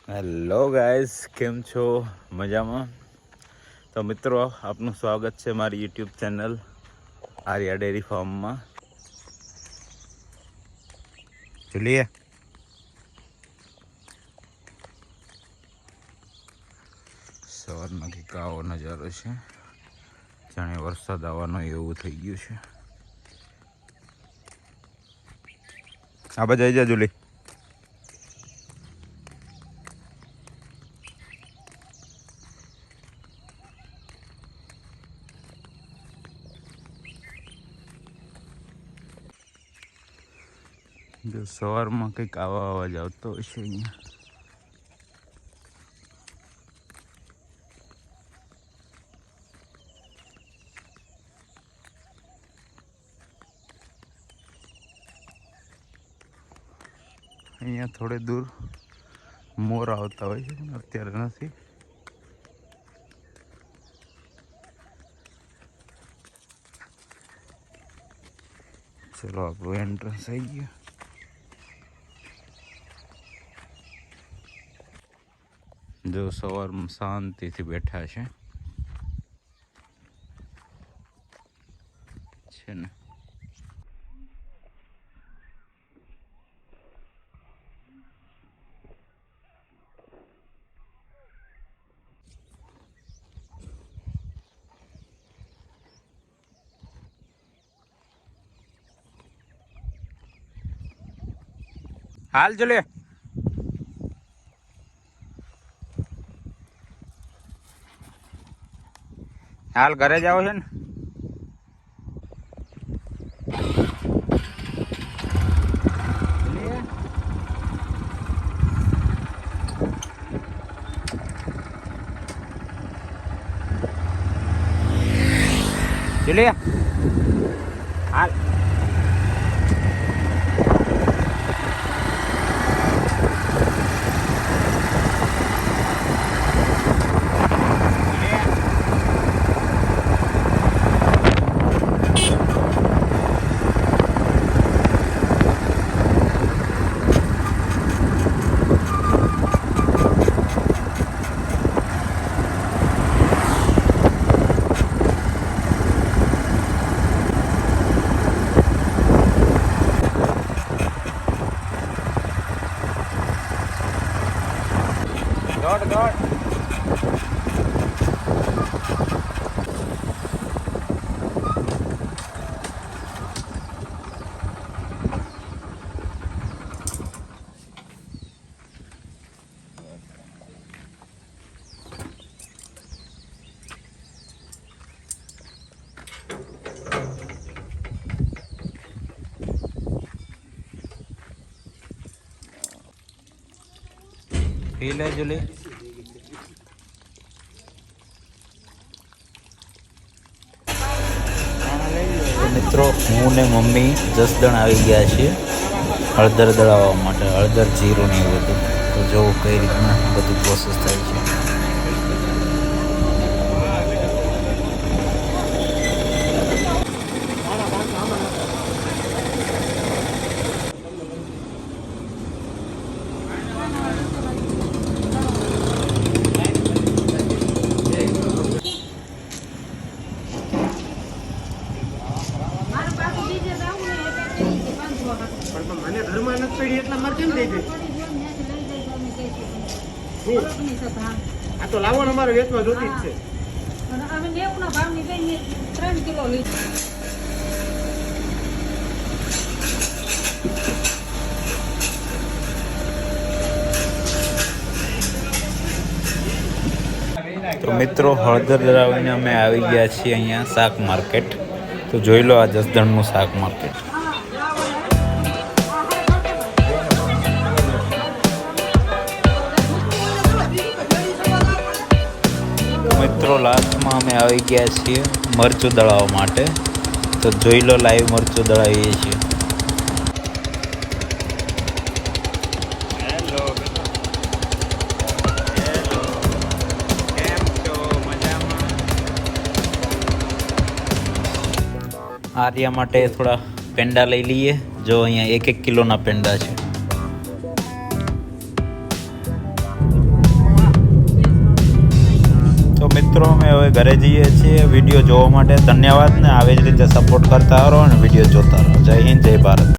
Hello guys, કેમ છો? મજામાં? તો મિત્રો, આપનું સ્વાગત છે મારી યુટ્યુબ ચેનલ આર્યા ડેરી ફાર્મમાં. ચલીએ. સવારનો કંઈક આવો નજારો છે, જાણે વરસાદ આવવાનો એવું થઈ ગયું છે. આ બાજુ આવી જા જુલી. જો સવારમાં કંઈક આવા અવાજ આવતો હશે અહીંયા. અહીંયા થોડે દૂર મોર આવતા હોય છે, પણ અત્યારે નથી. ચલો, આપણું એન્ટ્રન્સ આવી ગયું. જો સવારમાં શાંતિથી બેઠા છે ને. હાલ ચલે. હાલ ઘરે જાવ છે ને. ચલે હાલ. દોડ દોડ. પી લે જુલી. મિત્રો, હું ને મમ્મી જસદણ આવી ગયા છીએ હળદર દળાવવા માટે. હળદર, જીરું ને એવું બધું. તો જોવું કઈ રીતના બધું પ્રોસેસ થાય છે. મને ઘરમાં નથી પડી એટલે મારે કેમ દઈ દે? આ તો લાવો ને, અમારે વેચવા જોતી જ છે. અમે 90 ના ભાવની લઈને 3 કિલો લીધી. તો મિત્રો, હળદર દળાવીને અમે આવી ગયા છીએ અહીંયા શાક માર્કેટ. તો જોઈ લો આ જસદણનું શાક માર્કેટ. મિત્રો, લાસ્ટમાં અમે આવી ગયા છીએ મરચું દળાવવા માટે. તો જોઈ લો, લાઈવ મરચું દળાવીએ છીએ. આર્યા માટે થોડા પેંડા લઈ લઈએ. જો અહીંયા 1-1 કિલોના પેંડા છે. મિત્રો અમે હવે ઘરે જઈએ છીએ. વિડીયો જોવા માટે ધન્યવાદ ને આવી જ રીતે સપોર્ટ કરતા રહો અને વિડીયો જોતા રહો. જય હિન્દ, જય ભારત.